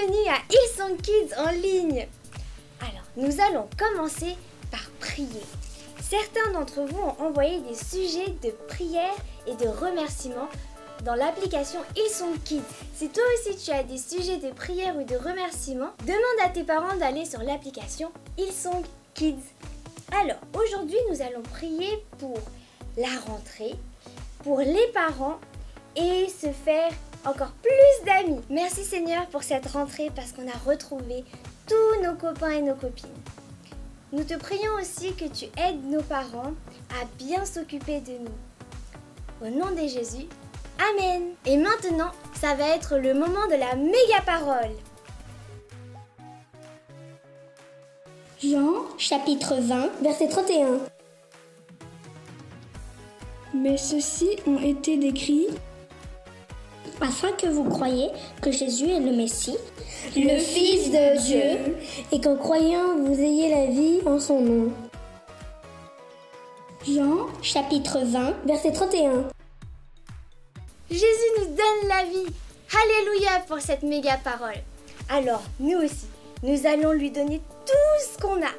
Bienvenue à Hillsong Kids en ligne. Alors, nous allons commencer par prier. Certains d'entre vous ont envoyé des sujets de prière et de remerciements dans l'application Hillsong Kids. Si toi aussi tu as des sujets de prière ou de remerciements, demande à tes parents d'aller sur l'application Hillsong Kids. Alors, aujourd'hui, nous allons prier pour la rentrée, pour les parents et se faire encore plus d'amis. Merci Seigneur pour cette rentrée parce qu'on a retrouvé tous nos copains et nos copines. Nous te prions aussi que tu aides nos parents à bien s'occuper de nous. Au nom de Jésus, Amen. Et maintenant, ça va être le moment de la méga parole. Jean, chapitre 20, verset 31. Mais ceux-ci ont été décrits Afin que vous croyiez que Jésus est le Messie, le Fils de Dieu, et qu'en croyant vous ayez la vie en son nom. Jean, Chapitre 20, verset 31. Jésus nous donne la vie. Alléluia pour cette méga parole. Alors, nous aussi, nous allons lui donner tout ce qu'on a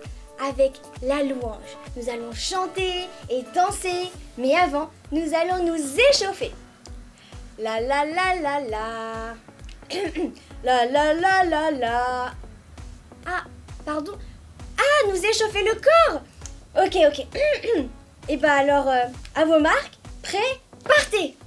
avec la louange. Nous allons chanter et danser, mais avant, nous allons nous échauffer. La la la la la. La la la la la. Ah, pardon. Ah, nous échauffer le corps. Ok. Et bah alors, à vos marques, prêts, partez.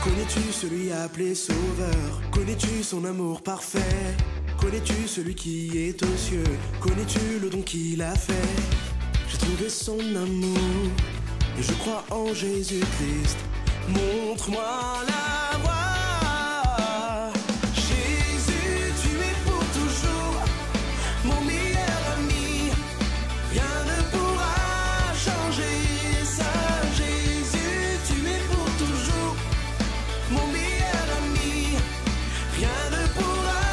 Connais-tu celui appelé Sauveur? Connais-tu son amour parfait? Connais-tu celui qui est aux cieux? Connais-tu le don qu'il a fait? J'ai trouvé son amour et je crois en Jésus-Christ. Montre-moi la voie. Jésus, tu es pour toujours mon meilleur ami. Rien ne pourra changer ça. Jésus, tu es pour toujours mon meilleur ami, rien ne pourra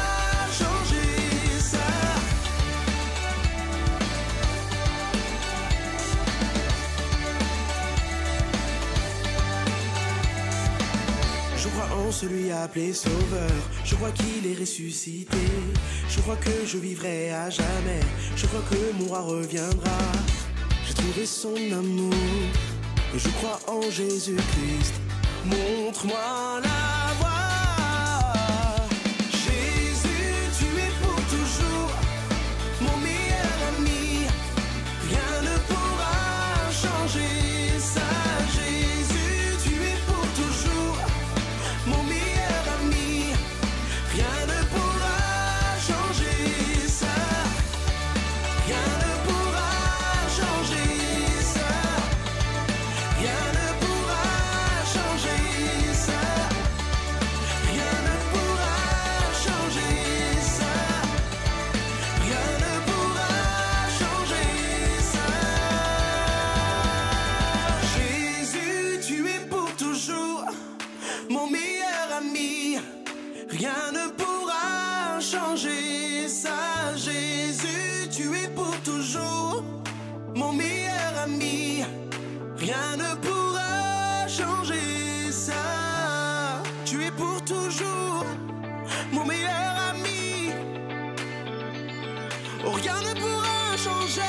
changer ça. Je crois en celui appelé Sauveur, je crois qu'il est ressuscité. Je crois que je vivrai à jamais, je crois que mon roi reviendra. J'ai trouvé son amour et je crois en Jésus-Christ. Montre-moi la voie. Jésus, tu es pour toujours mon meilleur ami. Rien ne pourra changer ça. Jésus, tu es pour toujours mon meilleur ami. Rien ne pourra changer ça. Rien ne pourra changer ça. Rien ne pourra changer ça. Rien ne pourra changer ça. Rien ne pourra changer ça. Jésus, tu es pour toujours mon meilleur ami. Rien ne pourra changer ça. Jésus, tu es pour toujours mon meilleur ami. Rien ne pourra changer ça. Tu es pour toujours mon meilleur ami. Oh, rien ne pourra changer.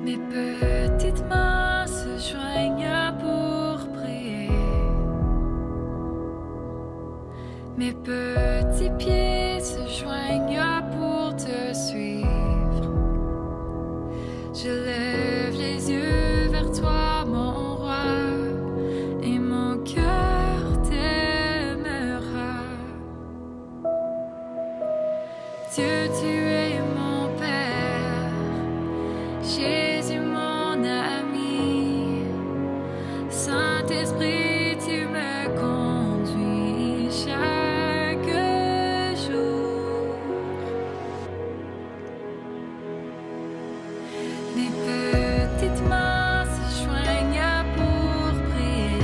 Mes petites mains se joignent pour prier. Mes petits pieds se joignent pour te suivre. Je lève les yeux vers toi, mon roi, et mon cœur t'aimera. Dieu, tu es mon Père, Jésus mon ami, Saint-Esprit, tu me conduis chaque jour. Mes petites mains se joignent pour prier.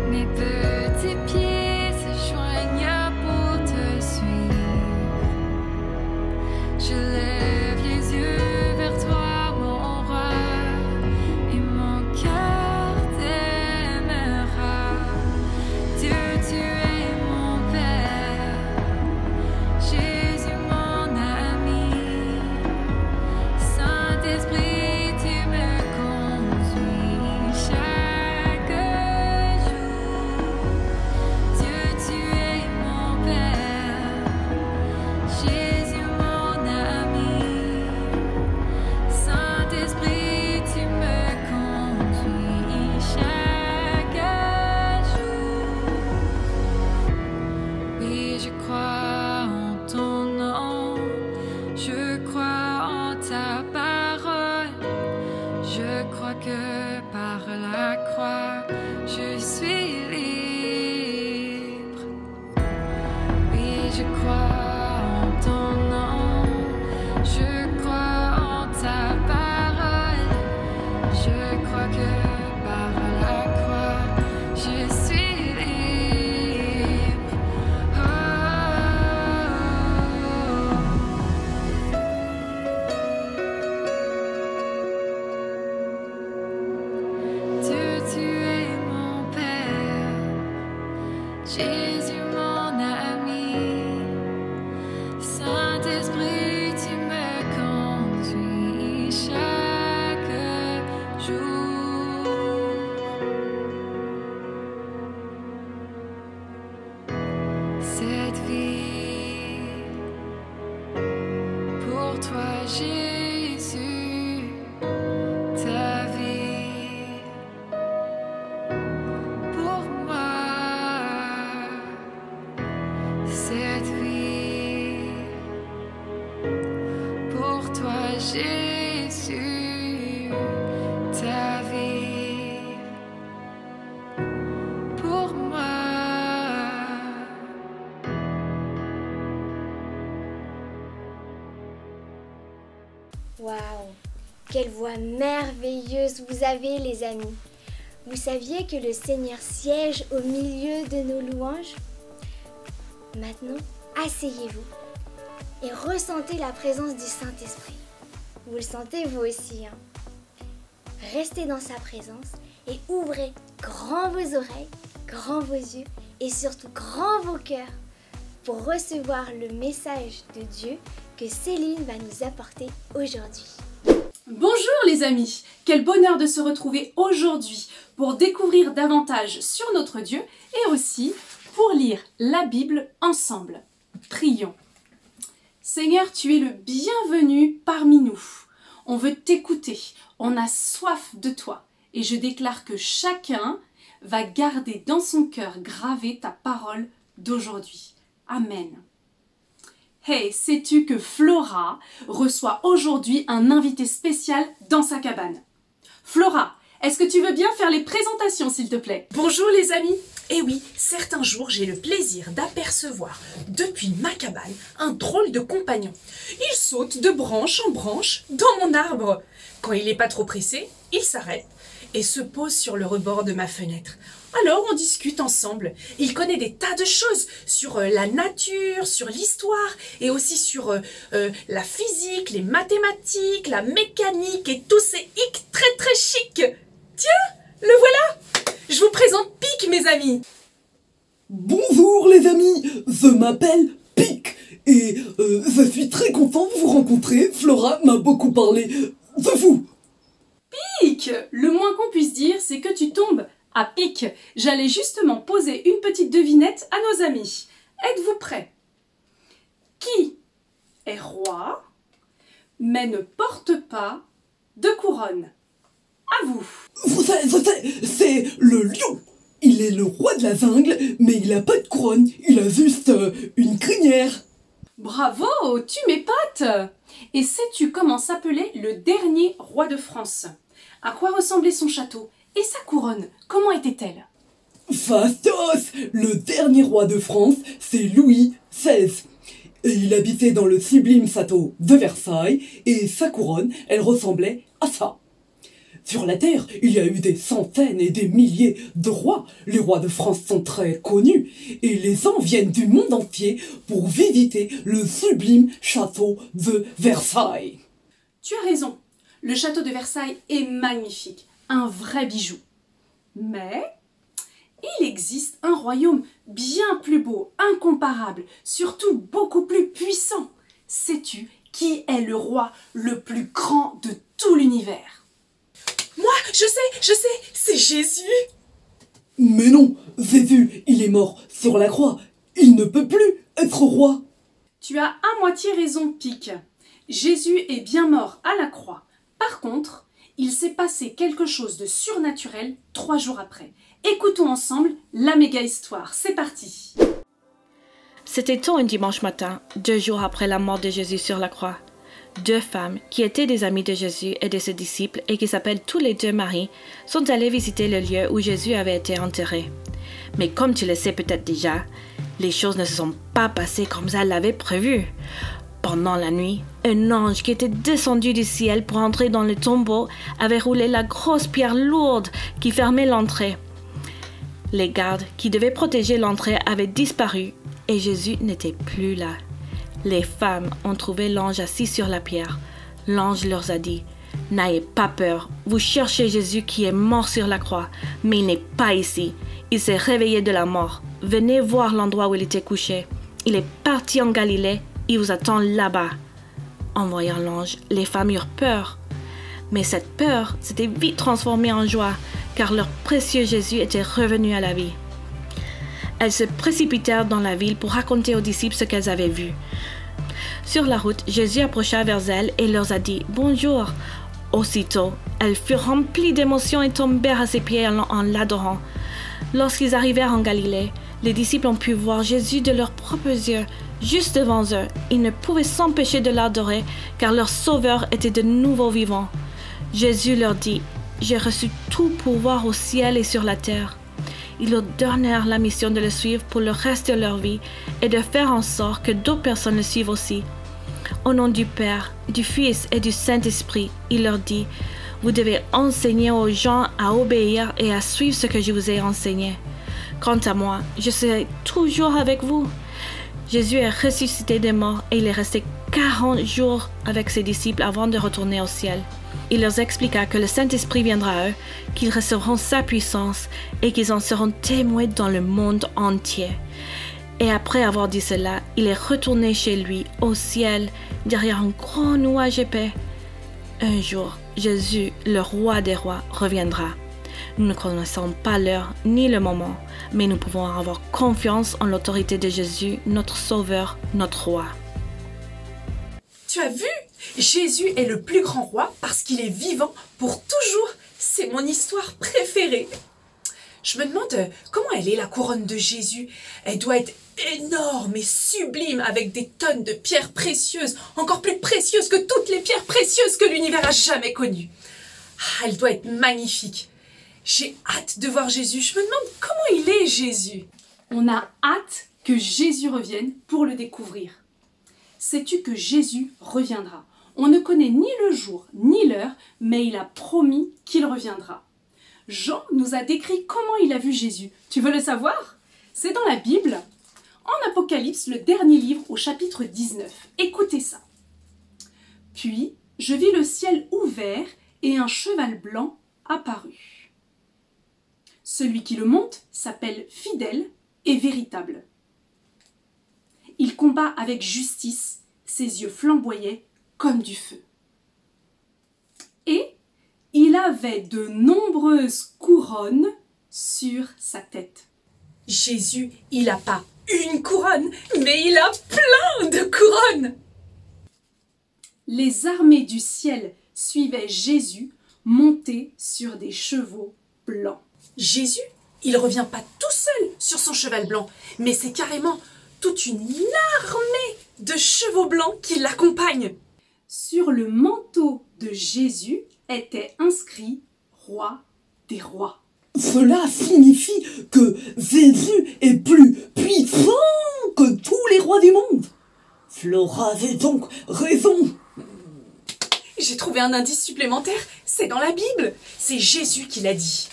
Mes petits pieds se joignent pour te suivre. Je lève les yeux vers toi, mon roi, et mon cœur t'aimera. Dieu, tu es mon Père, Jésus mon ami, Saint-Esprit, tu me conduis chaque jour. Dieu, tu es mon Père, Jésus mon ami, Saint-Esprit, tu me conduis chaque jour. Oui, je crois en ton nom, je crois en ta parole, je crois que par la croix, je suis libre. Oui, je crois en ton nom, je crois en ta parole, je crois que par la croix, je suis libre. Oh. Dieu, tu es mon Père, Jésus mon ami, Saint-Esprit, tu me conduis chaque jour. Cette vie, pour toi Jésus, ta vie, pour moi, cette vie, pour toi Jésus, ta vie, pour moi. Waouh! Quelle voix merveilleuse vous avez, les amis! Vous saviez que le Seigneur siège au milieu de nos louanges? Maintenant, asseyez-vous et ressentez la présence du Saint-Esprit. Vous le sentez vous aussi, hein? Restez dans sa présence et ouvrez grand vos oreilles, grand vos yeux et surtout grand vos cœurs pour recevoir le message de Dieu que Céline va nous apporter aujourd'hui. Bonjour les amis, quel bonheur de se retrouver aujourd'hui pour découvrir davantage sur notre Dieu et aussi pour lire la Bible ensemble. Prions. Seigneur, tu es le bienvenu parmi nous. On veut t'écouter, on a soif de toi et je déclare que chacun va garder dans son cœur gravé ta parole d'aujourd'hui. Amen. Hey, sais-tu que Flora reçoit aujourd'hui un invité spécial dans sa cabane? Flora, est-ce que tu veux bien faire les présentations, s'il te plaît? Bonjour les amis. Eh oui, certains jours j'ai le plaisir d'apercevoir depuis ma cabane un drôle de compagnon. Il saute de branche en branche dans mon arbre. Quand il n'est pas trop pressé, il s'arrête et se pose sur le rebord de ma fenêtre. Alors on discute ensemble. Il connaît des tas de choses sur la nature, sur l'histoire et aussi sur la physique, les mathématiques, la mécanique et tous ces hicks très très chics. Tiens, le voilà! Je vous présente Pic, mes amis. Bonjour les amis, je m'appelle Pic et je suis très content de vous rencontrer. Flora m'a beaucoup parlé de vous. Pic! Le moins qu'on puisse dire, c'est que tu tombes à pic. J'allais justement poser une petite devinette à nos amis. Êtes-vous prêts? Qui est roi, mais ne porte pas de couronne? À vous. Je sais, c'est le lion. Il est le roi de la jungle, mais il n'a pas de couronne. Il a juste une crinière. Bravo, tu m'épates! Et sais-tu comment s'appelait le dernier roi de France? À quoi ressemblait son château? Et sa couronne, comment était-elle? Fastos! Le dernier roi de France, c'est Louis XVI. Et il habitait dans le sublime château de Versailles, et sa couronne, elle ressemblait à ça. Sur la Terre, il y a eu des centaines et des milliers de rois. Les rois de France sont très connus, et les gens viennent du monde entier pour visiter le sublime château de Versailles. Tu as raison, le château de Versailles est magnifique, un vrai bijou. Mais il existe un royaume bien plus beau, incomparable, surtout beaucoup plus puissant. Sais-tu qui est le roi le plus grand de tout l'univers? Moi, je sais, c'est Jésus. Mais non, Jésus, il est mort sur la croix. Il ne peut plus être roi. Tu as à moitié raison, Pic. Jésus est bien mort à la croix. Par contre, il s'est passé quelque chose de surnaturel 3 jours après. Écoutons ensemble la méga histoire. C'est parti. C'était tôt un dimanche matin, 2 jours après la mort de Jésus sur la croix. 2 femmes, qui étaient des amies de Jésus et de ses disciples et qui s'appellent tous les 2 Marie, sont allées visiter le lieu où Jésus avait été enterré. Mais comme tu le sais peut-être déjà, les choses ne se sont pas passées comme elles l'avaient prévu. Pendant la nuit, un ange qui était descendu du ciel pour entrer dans le tombeau avait roulé la grosse pierre lourde qui fermait l'entrée. Les gardes qui devaient protéger l'entrée avaient disparu et Jésus n'était plus là. Les femmes ont trouvé l'ange assis sur la pierre. L'ange leur a dit « N'ayez pas peur, vous cherchez Jésus qui est mort sur la croix, mais il n'est pas ici. Il s'est réveillé de la mort. Venez voir l'endroit où il était couché. Il est parti en Galilée, il vous attend là-bas. » En voyant l'ange, les femmes eurent peur. Mais cette peur s'était vite transformée en joie, car leur précieux Jésus était revenu à la vie. Elles se précipitèrent dans la ville pour raconter aux disciples ce qu'elles avaient vu. Sur la route, Jésus approcha vers elles et leur a dit « Bonjour ». Aussitôt, elles furent remplies d'émotion et tombèrent à ses pieds en l'adorant. Lorsqu'ils arrivèrent en Galilée, les disciples ont pu voir Jésus de leurs propres yeux, juste devant eux. Ils ne pouvaient s'empêcher de l'adorer, car leur Sauveur était de nouveau vivant. Jésus leur dit « J'ai reçu tout pouvoir au ciel et sur la terre ». Ils leur donnèrent la mission de le suivre pour le reste de leur vie et de faire en sorte que d'autres personnes le suivent aussi. Au nom du Père, du Fils et du Saint-Esprit, il leur dit « Vous devez enseigner aux gens à obéir et à suivre ce que je vous ai enseigné. Quant à moi, je serai toujours avec vous. » Jésus est ressuscité des morts et il est resté 40 jours avec ses disciples avant de retourner au ciel. Il leur expliqua que le Saint-Esprit viendra à eux, qu'ils recevront sa puissance et qu'ils en seront témoins dans le monde entier. Et après avoir dit cela, il est retourné chez lui, au ciel, derrière un grand nuage épais. Un jour, Jésus, le roi des rois, reviendra. Nous ne connaissons pas l'heure ni le moment, mais nous pouvons avoir confiance en l'autorité de Jésus, notre Sauveur, notre Roi. Tu as vu? Jésus est le plus grand roi parce qu'il est vivant pour toujours. C'est mon histoire préférée. Je me demande comment elle est la couronne de Jésus. Elle doit être énorme et sublime avec des tonnes de pierres précieuses, encore plus précieuses que toutes les pierres précieuses que l'univers a jamais connues. Ah, elle doit être magnifique. J'ai hâte de voir Jésus. Je me demande comment il est, Jésus. On a hâte que Jésus revienne pour le découvrir. Sais-tu que Jésus reviendra? On ne connaît ni le jour ni l'heure, mais il a promis qu'il reviendra. Jean nous a décrit comment il a vu Jésus. Tu veux le savoir? C'est dans la Bible, en Apocalypse, le dernier livre au chapitre 19. Écoutez ça. « Puis, je vis le ciel ouvert et un cheval blanc apparut. Celui qui le monte s'appelle Fidèle et Véritable. Il combat avec justice, ses yeux flamboyaient comme du feu. Et il avait de nombreuses couronnes sur sa tête. Jésus, il n'a pas une couronne, mais il a plein de couronnes. Les armées du ciel suivaient Jésus monté sur des chevaux blancs. Jésus, il revient pas tout seul sur son cheval blanc, mais c'est carrément toute une armée de chevaux blancs qui l'accompagnent. Sur le manteau de Jésus était inscrit « Roi des rois ». Cela signifie que Jésus est plus puissant que tous les rois du monde. Flora avait donc raison. J'ai trouvé un indice supplémentaire, c'est dans la Bible. C'est Jésus qui l'a dit.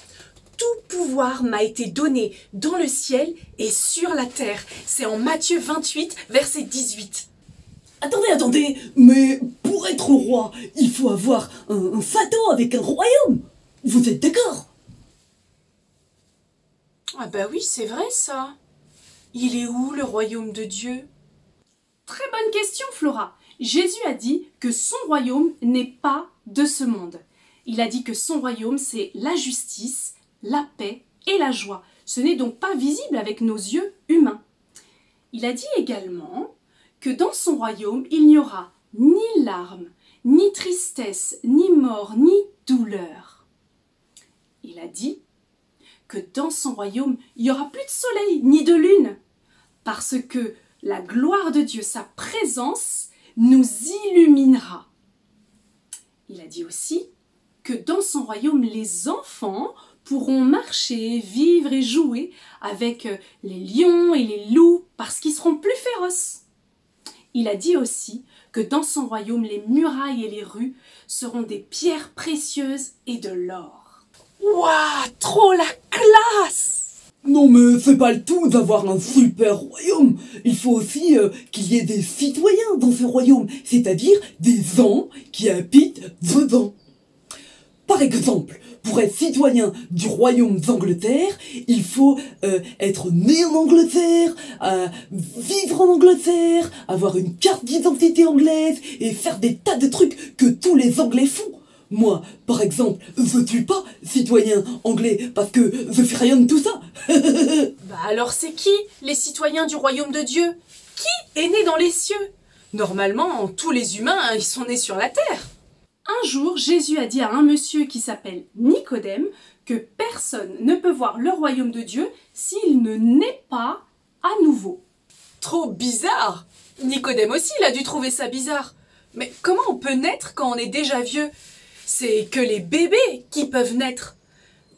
Tout pouvoir m'a été donné dans le ciel et sur la terre. C'est en Matthieu 28, verset 18. Attendez, mais pour être roi, il faut avoir un château avec un royaume. Vous êtes d'accord? Ah bah oui, c'est vrai ça. Il est où le royaume de Dieu? Très bonne question, Flora. Jésus a dit que son royaume n'est pas de ce monde. Il a dit que son royaume, c'est la justice, la paix et la joie. Ce n'est donc pas visible avec nos yeux humains. Il a dit également que dans son royaume, il n'y aura ni larmes, ni tristesse, ni mort, ni douleur. Il a dit que dans son royaume, il n'y aura plus de soleil, ni de lune, parce que la gloire de Dieu, sa présence, nous illuminera. Il a dit aussi que dans son royaume, les enfants pourront marcher, vivre et jouer avec les lions et les loups parce qu'ils seront plus féroces. Il a dit aussi que dans son royaume, les murailles et les rues seront des pierres précieuses et de l'or. Waouh, trop la classe! Non mais c'est pas le tout d'avoir un super royaume. Il faut aussi qu'il y ait des citoyens dans ce royaume, c'est-à-dire des gens qui habitent dedans. Par exemple, pour être citoyen du royaume d'Angleterre, il faut être né en Angleterre, vivre en Angleterre, avoir une carte d'identité anglaise et faire des tas de trucs que tous les Anglais font. Moi, par exemple, je suis pas citoyen anglais parce que je fais rien de tout ça. Bah alors c'est qui les citoyens du royaume de Dieu? Qui est né dans les cieux? Normalement, tous les humains, ils sont nés sur la terre. Un jour, Jésus a dit à un monsieur qui s'appelle Nicodème que personne ne peut voir le royaume de Dieu s'il ne naît pas à nouveau. Trop bizarre! Nicodème aussi, il a dû trouver ça bizarre. Mais comment on peut naître quand on est déjà vieux? C'est que les bébés qui peuvent naître.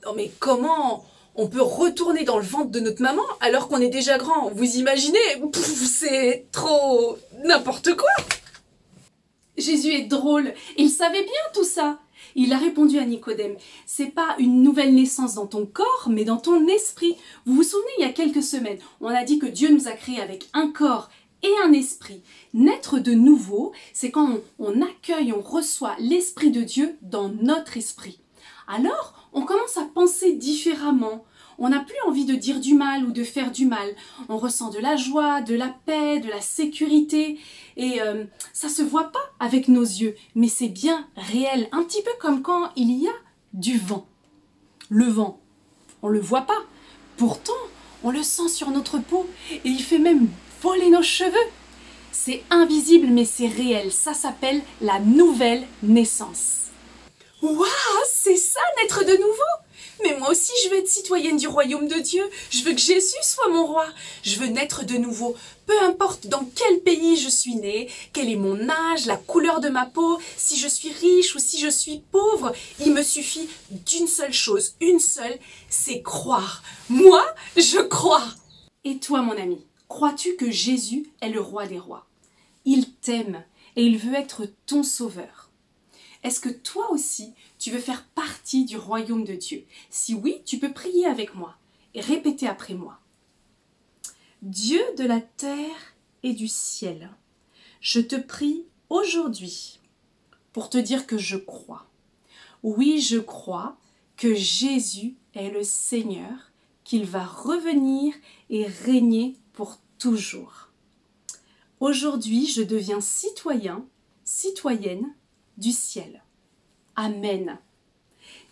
Non mais comment on peut retourner dans le ventre de notre maman alors qu'on est déjà grand? Vous imaginez? C'est trop n'importe quoi! Jésus est drôle, il savait bien tout ça. Il a répondu à Nicodème, c'est pas une nouvelle naissance dans ton corps, mais dans ton esprit. Vous vous souvenez, il y a quelques semaines, on a dit que Dieu nous a créés avec un corps et un esprit. Naître de nouveau, c'est quand on accueille, on reçoit l'esprit de Dieu dans notre esprit. Alors, on commence à penser différemment. On n'a plus envie de dire du mal ou de faire du mal. On ressent de la joie, de la paix, de la sécurité. Et ça se voit pas avec nos yeux, mais c'est bien réel. Un petit peu comme quand il y a du vent. Le vent, on le voit pas. Pourtant, on le sent sur notre peau et il fait même voler nos cheveux. C'est invisible, mais c'est réel. Ça s'appelle la nouvelle naissance. Waouh, c'est ça, naître de nouveau! Mais moi aussi, je veux être citoyenne du royaume de Dieu. Je veux que Jésus soit mon roi. Je veux naître de nouveau. Peu importe dans quel pays je suis née, quel est mon âge, la couleur de ma peau, si je suis riche ou si je suis pauvre, il me suffit d'une seule chose, une seule, c'est croire. Moi, je crois. Et toi, mon ami, crois-tu que Jésus est le roi des rois? Il t'aime et il veut être ton sauveur. Est-ce que toi aussi, tu veux faire partie du royaume de Dieu? Si oui, tu peux prier avec moi et répéter après moi. Dieu de la terre et du ciel, je te prie aujourd'hui pour te dire que je crois. Oui, je crois que Jésus est le Seigneur, qu'il va revenir et régner pour toujours. Aujourd'hui, je deviens citoyen, citoyenne du ciel. Amen.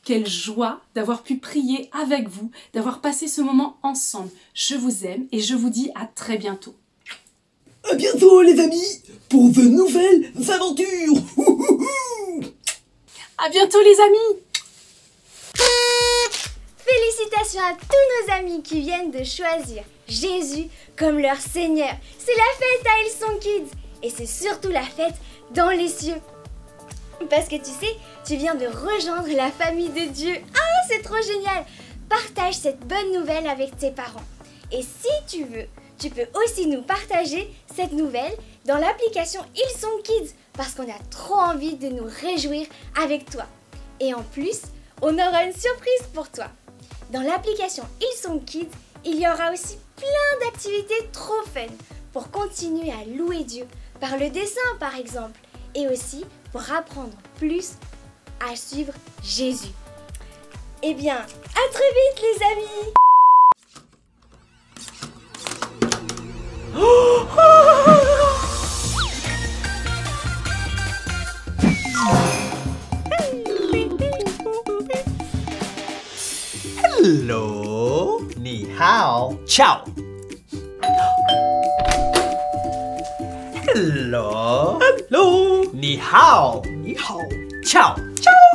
Quelle joie d'avoir pu prier avec vous, d'avoir passé ce moment ensemble. Je vous aime et je vous dis à très bientôt. À bientôt les amis, pour de nouvelles aventures. À bientôt les amis. Félicitations à tous nos amis qui viennent de choisir Jésus comme leur Seigneur. C'est la fête à Hillsong Kids et c'est surtout la fête dans les cieux. Parce que tu sais, tu viens de rejoindre la famille de Dieu. Ah, c'est trop génial! Partage cette bonne nouvelle avec tes parents. Et si tu veux, tu peux aussi nous partager cette nouvelle dans l'application Hillsong Kids parce qu'on a trop envie de nous réjouir avec toi. Et en plus, on aura une surprise pour toi. Dans l'application Hillsong Kids, il y aura aussi plein d'activités trop fun pour continuer à louer Dieu par le dessin par exemple et aussi pour apprendre plus à suivre Jésus. Eh bien, à très vite les amis! Hello, ni hao, ciao. Hello, hello, ni hao, ciao, ciao.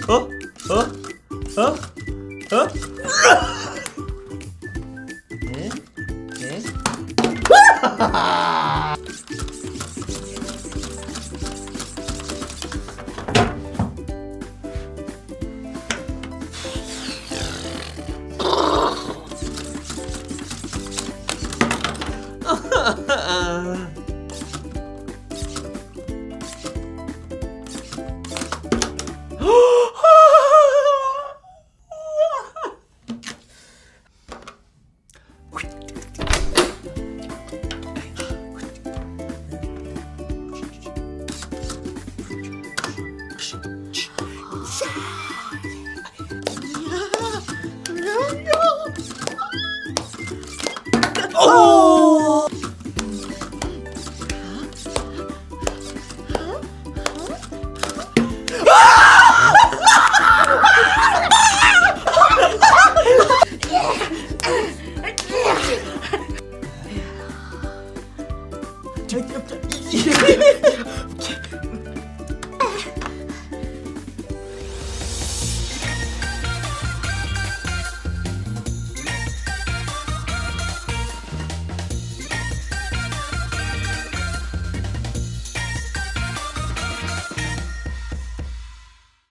Oh, oh, oh, oh. Oh!